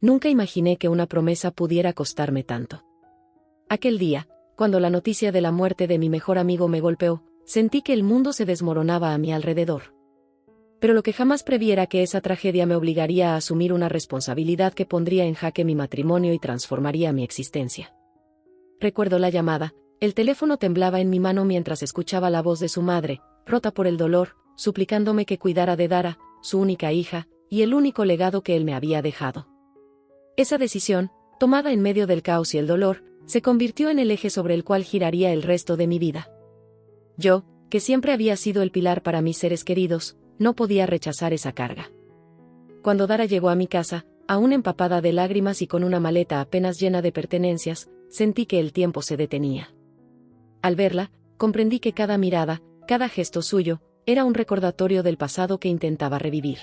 Nunca imaginé que una promesa pudiera costarme tanto. Aquel día, cuando la noticia de la muerte de mi mejor amigo me golpeó, sentí que el mundo se desmoronaba a mi alrededor. Pero lo que jamás previera que esa tragedia me obligaría a asumir una responsabilidad que pondría en jaque mi matrimonio y transformaría mi existencia. Recuerdo la llamada, el teléfono temblaba en mi mano mientras escuchaba la voz de su madre, rota por el dolor, suplicándome que cuidara de Dara, su única hija, y el único legado que él me había dejado. Esa decisión, tomada en medio del caos y el dolor, se convirtió en el eje sobre el cual giraría el resto de mi vida. Yo, que siempre había sido el pilar para mis seres queridos, no podía rechazar esa carga. Cuando Dara llegó a mi casa, aún empapada de lágrimas y con una maleta apenas llena de pertenencias, sentí que el tiempo se detenía. Al verla, comprendí que cada mirada, cada gesto suyo, era un recordatorio del pasado que intentaba revivir.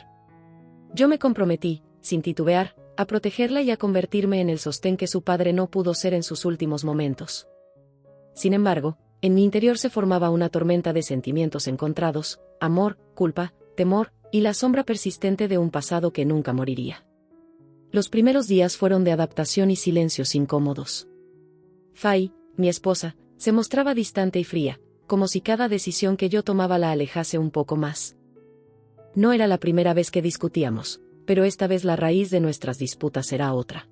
Yo me comprometí, sin titubear, a protegerla y a convertirme en el sostén que su padre no pudo ser en sus últimos momentos. Sin embargo, en mi interior se formaba una tormenta de sentimientos encontrados, amor, culpa, temor, y la sombra persistente de un pasado que nunca moriría. Los primeros días fueron de adaptación y silencios incómodos. Fay, mi esposa, se mostraba distante y fría, como si cada decisión que yo tomaba la alejase un poco más. No era la primera vez que discutíamos, pero esta vez la raíz de nuestras disputas era otra.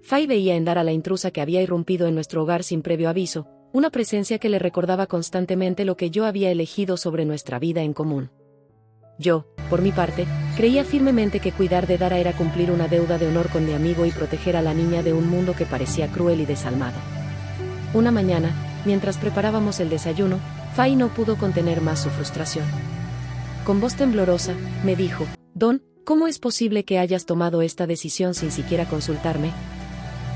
Fay veía en Dara la intrusa que había irrumpido en nuestro hogar sin previo aviso, una presencia que le recordaba constantemente lo que yo había elegido sobre nuestra vida en común. Yo, por mi parte, creía firmemente que cuidar de Dara era cumplir una deuda de honor con mi amigo y proteger a la niña de un mundo que parecía cruel y desalmado. Una mañana, mientras preparábamos el desayuno, Fay no pudo contener más su frustración. Con voz temblorosa, me dijo: «Don, ¿cómo es posible que hayas tomado esta decisión sin siquiera consultarme?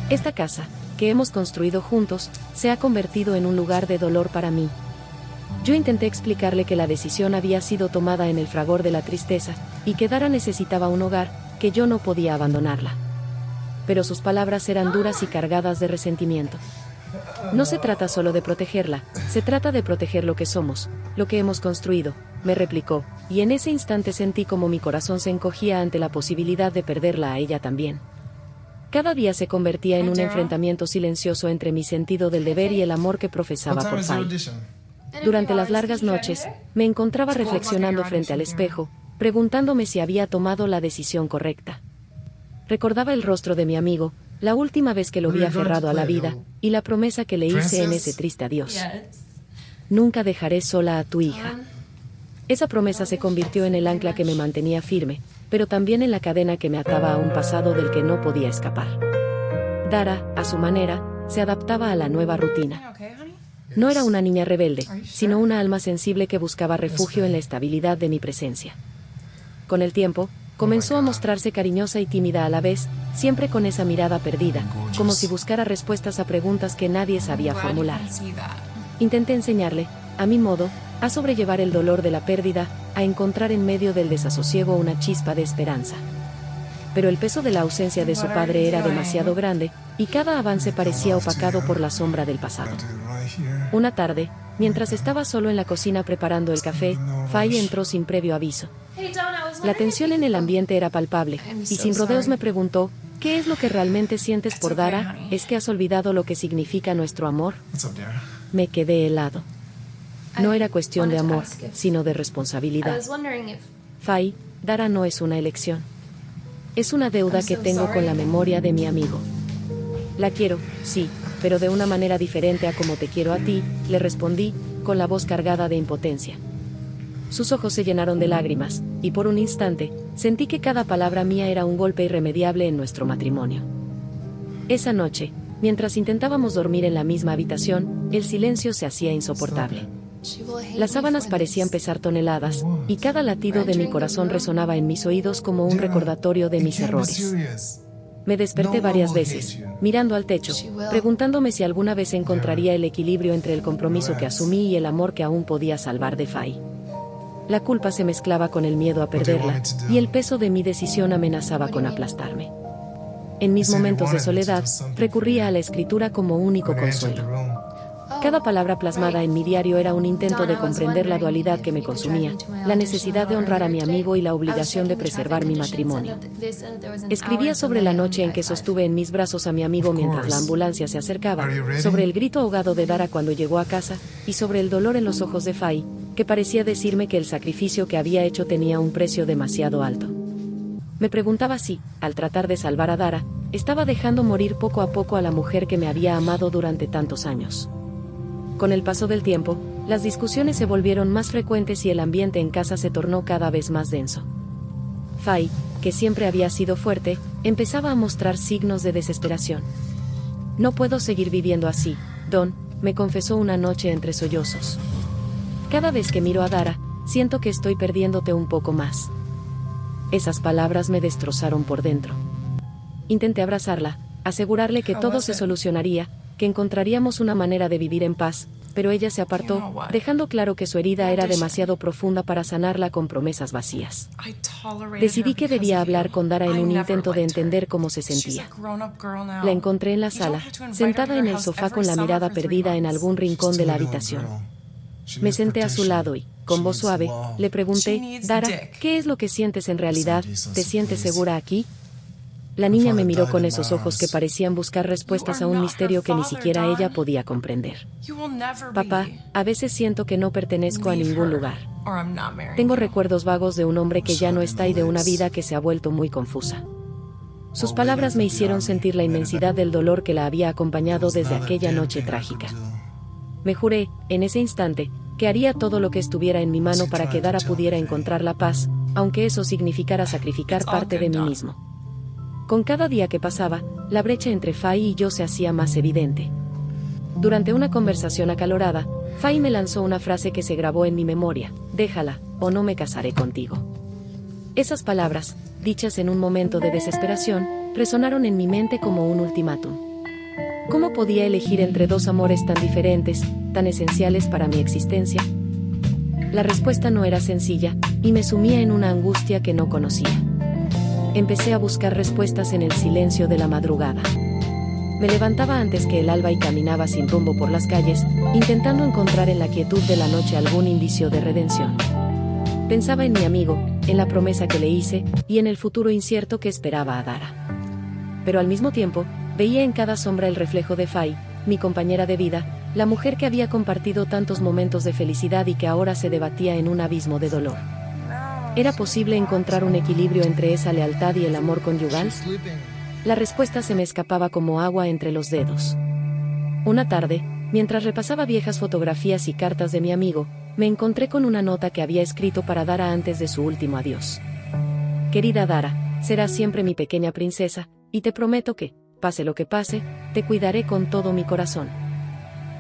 Esta casa, que hemos construido juntos, se ha convertido en un lugar de dolor para mí». Yo intenté explicarle que la decisión había sido tomada en el fragor de la tristeza, y que Dara necesitaba un hogar, que yo no podía abandonarla. Pero sus palabras eran duras y cargadas de resentimiento. «No se trata solo de protegerla, se trata de proteger lo que somos, lo que hemos construido», me replicó, y en ese instante sentí como mi corazón se encogía ante la posibilidad de perderla a ella también. Cada día se convertía en un enfrentamiento silencioso entre mi sentido del deber y el amor que profesaba por Fay. Durante las largas noches, me encontraba reflexionando frente al espejo, preguntándome si había tomado la decisión correcta. Recordaba el rostro de mi amigo, la última vez que lo vi aferrado a la vida, y la promesa que le hice en ese triste adiós. «Nunca dejaré sola a tu hija». Esa promesa se convirtió en el ancla que me mantenía firme, pero también en la cadena que me ataba a un pasado del que no podía escapar. Dara, a su manera, se adaptaba a la nueva rutina. No era una niña rebelde, sino una alma sensible que buscaba refugio en la estabilidad de mi presencia. Con el tiempo, comenzó a mostrarse cariñosa y tímida a la vez, siempre con esa mirada perdida, como si buscara respuestas a preguntas que nadie sabía formular. Intenté enseñarle, a mi modo, a sobrellevar el dolor de la pérdida, a encontrar en medio del desasosiego una chispa de esperanza. Pero el peso de la ausencia de su padre era demasiado grande, y cada avance parecía opacado por la sombra del pasado. Una tarde, mientras estaba solo en la cocina preparando el café, Fay entró sin previo aviso. La tensión en el ambiente era palpable, y sin rodeos me preguntó: «¿Qué es lo que realmente sientes por Dara? ¿Es que has olvidado lo que significa nuestro amor?». Me quedé helado. No era cuestión de amor, sino de responsabilidad. Fay, Dara no es una elección. Es una deuda que tengo con la memoria de mi amigo. La quiero, sí, pero de una manera diferente a como te quiero a ti, le respondí, con la voz cargada de impotencia. Sus ojos se llenaron de lágrimas, y por un instante, sentí que cada palabra mía era un golpe irremediable en nuestro matrimonio. Esa noche, mientras intentábamos dormir en la misma habitación, el silencio se hacía insoportable. Las sábanas parecían pesar toneladas, y cada latido de mi corazón resonaba en mis oídos como un recordatorio de mis errores. Me desperté varias veces, mirando al techo, preguntándome si alguna vez encontraría el equilibrio entre el compromiso que asumí y el amor que aún podía salvar de Fay. La culpa se mezclaba con el miedo a perderla, y el peso de mi decisión amenazaba con aplastarme. En mis momentos de soledad, recurría a la escritura como único consuelo. Cada palabra plasmada en mi diario era un intento de comprender la dualidad que me consumía, la necesidad de honrar a mi amigo y la obligación de preservar mi matrimonio. Escribía sobre la noche en que sostuve en mis brazos a mi amigo mientras la ambulancia se acercaba, sobre el grito ahogado de Dara cuando llegó a casa, y sobre el dolor en los ojos de Fai, que parecía decirme que el sacrificio que había hecho tenía un precio demasiado alto. Me preguntaba si, al tratar de salvar a Dara, estaba dejando morir poco a poco a la mujer que me había amado durante tantos años. Con el paso del tiempo, las discusiones se volvieron más frecuentes y el ambiente en casa se tornó cada vez más denso. Fai, que siempre había sido fuerte, empezaba a mostrar signos de desesperación. «No puedo seguir viviendo así, Don», me confesó una noche entre sollozos. «Cada vez que miro a Dara, siento que estoy perdiéndote un poco más». Esas palabras me destrozaron por dentro. Intenté abrazarla, asegurarle que todo se solucionaría, que encontraríamos una manera de vivir en paz, pero ella se apartó, dejando claro que su herida era demasiado profunda para sanarla con promesas vacías. Decidí que debía hablar con Dara en un intento de entender cómo se sentía. La encontré en la sala, sentada en el sofá con la mirada perdida en algún rincón de la habitación. Me senté a su lado y, con voz suave, le pregunté: «Dara, ¿qué es lo que sientes en realidad? ¿Te sientes segura aquí?». La niña me miró con esos ojos que parecían buscar respuestas a un misterio que ni siquiera ella podía comprender. «Papá, a veces siento que no pertenezco a ningún lugar. Tengo recuerdos vagos de un hombre que ya no está y de una vida que se ha vuelto muy confusa». Sus palabras me hicieron sentir la inmensidad del dolor que la había acompañado desde aquella noche trágica. Me juré, en ese instante, que haría todo lo que estuviera en mi mano para que Dara pudiera encontrar la paz, aunque eso significara sacrificar parte de mí mismo. Con cada día que pasaba, la brecha entre Fai y yo se hacía más evidente. Durante una conversación acalorada, Fai me lanzó una frase que se grabó en mi memoria: «Déjala, o no me casaré contigo». Esas palabras, dichas en un momento de desesperación, resonaron en mi mente como un ultimátum. ¿Cómo podía elegir entre dos amores tan diferentes, tan esenciales para mi existencia? La respuesta no era sencilla, y me sumía en una angustia que no conocía. Empecé a buscar respuestas en el silencio de la madrugada. Me levantaba antes que el alba y caminaba sin rumbo por las calles, intentando encontrar en la quietud de la noche algún indicio de redención. Pensaba en mi amigo, en la promesa que le hice, y en el futuro incierto que esperaba a Dara. Pero al mismo tiempo, veía en cada sombra el reflejo de Fai, mi compañera de vida, la mujer que había compartido tantos momentos de felicidad y que ahora se debatía en un abismo de dolor. ¿Era posible encontrar un equilibrio entre esa lealtad y el amor conyugal? La respuesta se me escapaba como agua entre los dedos. Una tarde, mientras repasaba viejas fotografías y cartas de mi amigo, me encontré con una nota que había escrito para Dara antes de su último adiós. «Querida Dara, serás siempre mi pequeña princesa, y te prometo que, pase lo que pase, te cuidaré con todo mi corazón».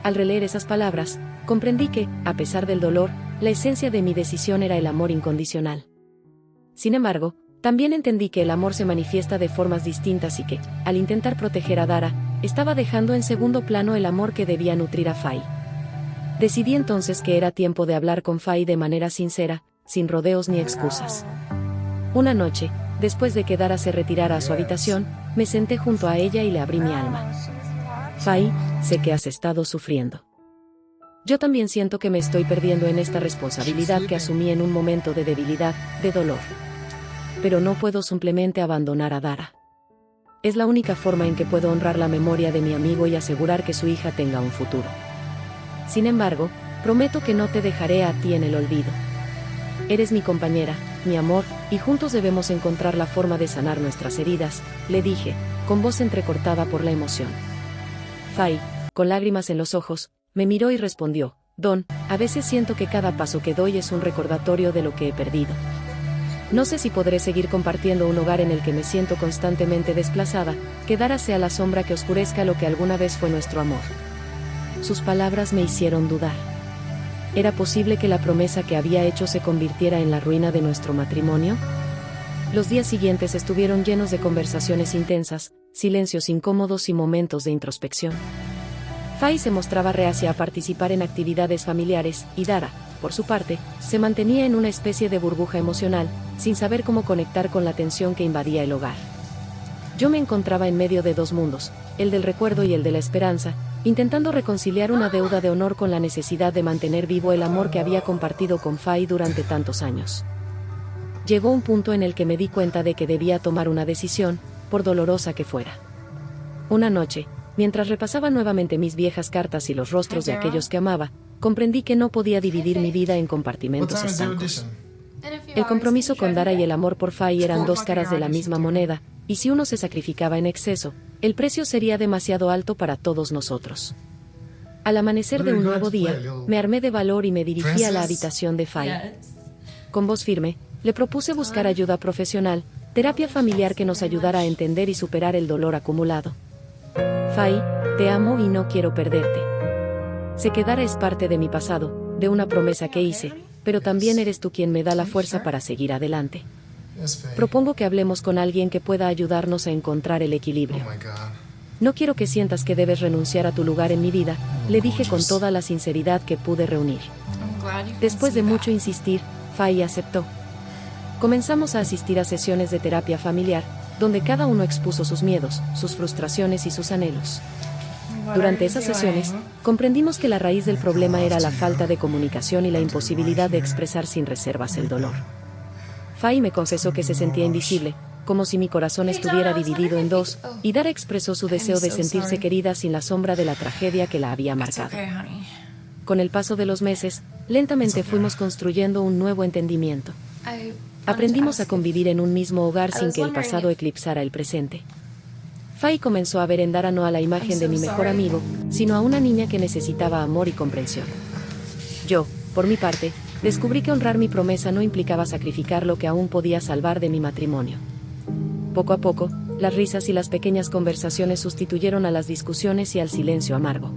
Al releer esas palabras, comprendí que, a pesar del dolor, la esencia de mi decisión era el amor incondicional. Sin embargo, también entendí que el amor se manifiesta de formas distintas y que, al intentar proteger a Dara, estaba dejando en segundo plano el amor que debía nutrir a Fai. Decidí entonces que era tiempo de hablar con Fai de manera sincera, sin rodeos ni excusas. Una noche, después de que Dara se retirara a su habitación, me senté junto a ella y le abrí mi alma. «Fai, sé que has estado sufriendo. Yo también siento que me estoy perdiendo en esta responsabilidad que asumí en un momento de debilidad, de dolor. Pero no puedo simplemente abandonar a Dara. Es la única forma en que puedo honrar la memoria de mi amigo y asegurar que su hija tenga un futuro. Sin embargo, prometo que no te dejaré a ti en el olvido. Eres mi compañera, mi amor, y juntos debemos encontrar la forma de sanar nuestras heridas», le dije, con voz entrecortada por la emoción. Fai, con lágrimas en los ojos, me miró y respondió: «Don, a veces siento que cada paso que doy es un recordatorio de lo que he perdido. No sé si podré seguir compartiendo un hogar en el que me siento constantemente desplazada, que Dara sea la sombra que oscurezca lo que alguna vez fue nuestro amor». Sus palabras me hicieron dudar. ¿Era posible que la promesa que había hecho se convirtiera en la ruina de nuestro matrimonio? Los días siguientes estuvieron llenos de conversaciones intensas, silencios incómodos y momentos de introspección. Fai se mostraba reacia a participar en actividades familiares, y Dara, por su parte, se mantenía en una especie de burbuja emocional, sin saber cómo conectar con la tensión que invadía el hogar. Yo me encontraba en medio de dos mundos, el del recuerdo y el de la esperanza, intentando reconciliar una deuda de honor con la necesidad de mantener vivo el amor que había compartido con Fai durante tantos años. Llegó un punto en el que me di cuenta de que debía tomar una decisión, por dolorosa que fuera. Una noche, mientras repasaba nuevamente mis viejas cartas y los rostros de aquellos que amaba, comprendí que no podía dividir mi vida en compartimentos estancos. El compromiso con Dara y el amor por Fai eran dos caras de la misma moneda, y si uno se sacrificaba en exceso, el precio sería demasiado alto para todos nosotros. Al amanecer de un nuevo día, me armé de valor y me dirigí a la habitación de Fai. Con voz firme, le propuse buscar ayuda profesional, terapia familiar que nos ayudara a entender y superar el dolor acumulado. Fai, te amo y no quiero perderte. Sé que Dara es parte de mi pasado, de una promesa que hice, pero también eres tú quien me da la fuerza para seguir adelante. Propongo que hablemos con alguien que pueda ayudarnos a encontrar el equilibrio. No quiero que sientas que debes renunciar a tu lugar en mi vida, le dije con toda la sinceridad que pude reunir. Después de mucho insistir, Fai aceptó. Comenzamos a asistir a sesiones de terapia familiar, donde cada uno expuso sus miedos, sus frustraciones y sus anhelos. Durante esas sesiones, comprendimos que la raíz del problema era la falta de comunicación y la imposibilidad de expresar sin reservas el dolor. Fai me confesó que se sentía invisible, como si mi corazón estuviera dividido en dos, y Dara expresó su deseo de sentirse querida sin la sombra de la tragedia que la había marcado. Con el paso de los meses, lentamente fuimos construyendo un nuevo entendimiento. Aprendimos a convivir en un mismo hogar sin que el pasado eclipsara el presente. Fai comenzó a ver en Dara no a la imagen de mi mejor amigo, sino a una niña que necesitaba amor y comprensión. Yo, por mi parte, descubrí que honrar mi promesa no implicaba sacrificar lo que aún podía salvar de mi matrimonio. Poco a poco, las risas y las pequeñas conversaciones sustituyeron a las discusiones y al silencio amargo.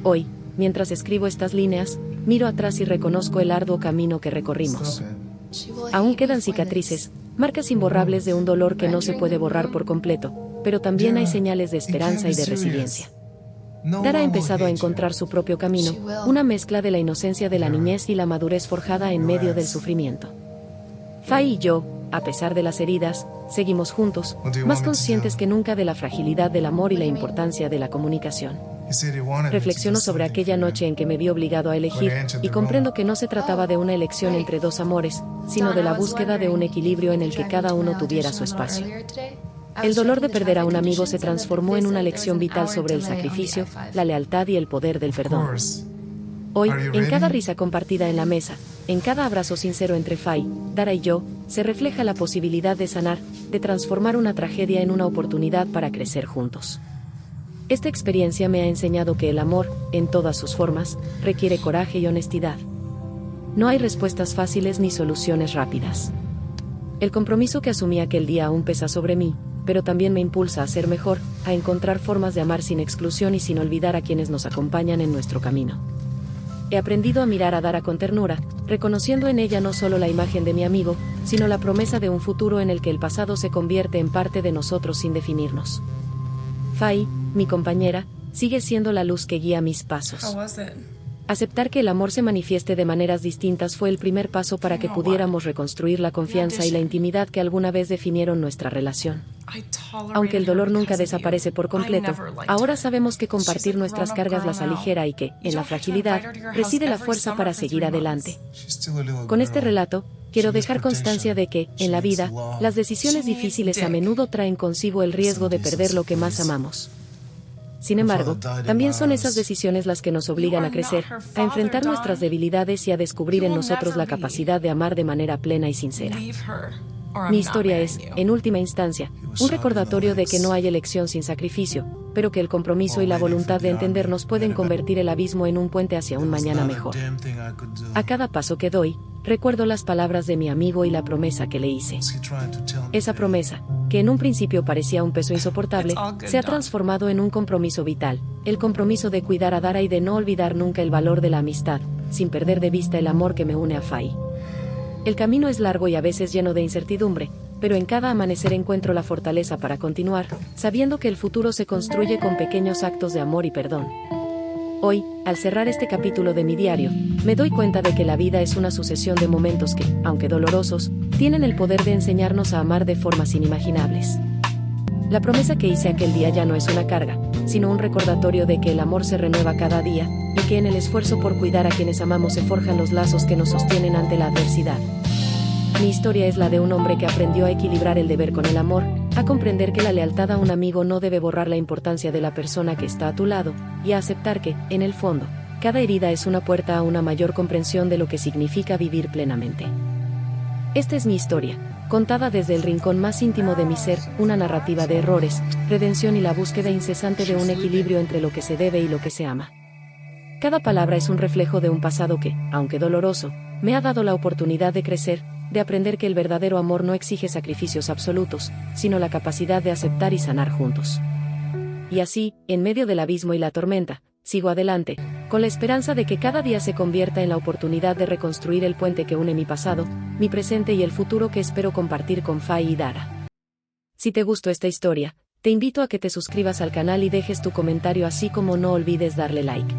Hoy, mientras escribo estas líneas, miro atrás y reconozco el arduo camino que recorrimos. Aún quedan cicatrices, marcas imborrables de un dolor que no se puede borrar por completo, pero también hay señales de esperanza y de resiliencia. Dara ha empezado a encontrar su propio camino, una mezcla de la inocencia de la niñez y la madurez forjada en medio del sufrimiento. Fai y yo, a pesar de las heridas, seguimos juntos, más conscientes que nunca de la fragilidad del amor y la importancia de la comunicación. Reflexiono sobre aquella noche en que me vi obligado a elegir, y comprendo que no se trataba de una elección entre dos amores, sino de la búsqueda de un equilibrio en el que cada uno tuviera su espacio. El dolor de perder a un amigo se transformó en una lección vital sobre el sacrificio, la lealtad y el poder del perdón. Hoy, en cada risa compartida en la mesa, en cada abrazo sincero entre Fai, Dara y yo, se refleja la posibilidad de sanar, de transformar una tragedia en una oportunidad para crecer juntos. Esta experiencia me ha enseñado que el amor, en todas sus formas, requiere coraje y honestidad. No hay respuestas fáciles ni soluciones rápidas. El compromiso que asumí aquel día aún pesa sobre mí, pero también me impulsa a ser mejor, a encontrar formas de amar sin exclusión y sin olvidar a quienes nos acompañan en nuestro camino. He aprendido a mirar a Dara con ternura, reconociendo en ella no solo la imagen de mi amigo, sino la promesa de un futuro en el que el pasado se convierte en parte de nosotros sin definirnos. Fai, mi compañera, sigue siendo la luz que guía mis pasos. Aceptar que el amor se manifieste de maneras distintas fue el primer paso para que pudiéramos reconstruir la confianza y la intimidad que alguna vez definieron nuestra relación. Aunque el dolor nunca desaparece por completo, ahora sabemos que compartir nuestras cargas las aligera y que, en la fragilidad, reside la fuerza para seguir adelante. Con este relato, quiero dejar constancia de que, en la vida, las decisiones difíciles a menudo traen consigo el riesgo de perder lo que más amamos. Sin embargo, también son esas decisiones las que nos obligan a crecer, a enfrentar nuestras debilidades y a descubrir en nosotros la capacidad de amar de manera plena y sincera. Mi historia es, en última instancia, un recordatorio de que no hay elección sin sacrificio, pero que el compromiso y la voluntad de entendernos pueden convertir el abismo en un puente hacia un mañana mejor. A cada paso que doy, recuerdo las palabras de mi amigo y la promesa que le hice. Esa promesa, que en un principio parecía un peso insoportable, se ha transformado en un compromiso vital, el compromiso de cuidar a Dara y de no olvidar nunca el valor de la amistad, sin perder de vista el amor que me une a Fai. El camino es largo y a veces lleno de incertidumbre, pero en cada amanecer encuentro la fortaleza para continuar, sabiendo que el futuro se construye con pequeños actos de amor y perdón. Hoy, al cerrar este capítulo de mi diario, me doy cuenta de que la vida es una sucesión de momentos que, aunque dolorosos, tienen el poder de enseñarnos a amar de formas inimaginables. La promesa que hice aquel día ya no es una carga, sino un recordatorio de que el amor se renueva cada día, y que en el esfuerzo por cuidar a quienes amamos se forjan los lazos que nos sostienen ante la adversidad. Mi historia es la de un hombre que aprendió a equilibrar el deber con el amor, a comprender que la lealtad a un amigo no debe borrar la importancia de la persona que está a tu lado, y a aceptar que, en el fondo, cada herida es una puerta a una mayor comprensión de lo que significa vivir plenamente. Esta es mi historia, contada desde el rincón más íntimo de mi ser, una narrativa de errores, redención y la búsqueda incesante de un equilibrio entre lo que se debe y lo que se ama. Cada palabra es un reflejo de un pasado que, aunque doloroso, me ha dado la oportunidad de crecer, de aprender que el verdadero amor no exige sacrificios absolutos, sino la capacidad de aceptar y sanar juntos. Y así, en medio del abismo y la tormenta, sigo adelante, con la esperanza de que cada día se convierta en la oportunidad de reconstruir el puente que une mi pasado, mi presente y el futuro que espero compartir con Fai y Dara. Si te gustó esta historia, te invito a que te suscribas al canal y dejes tu comentario, así como no olvides darle like.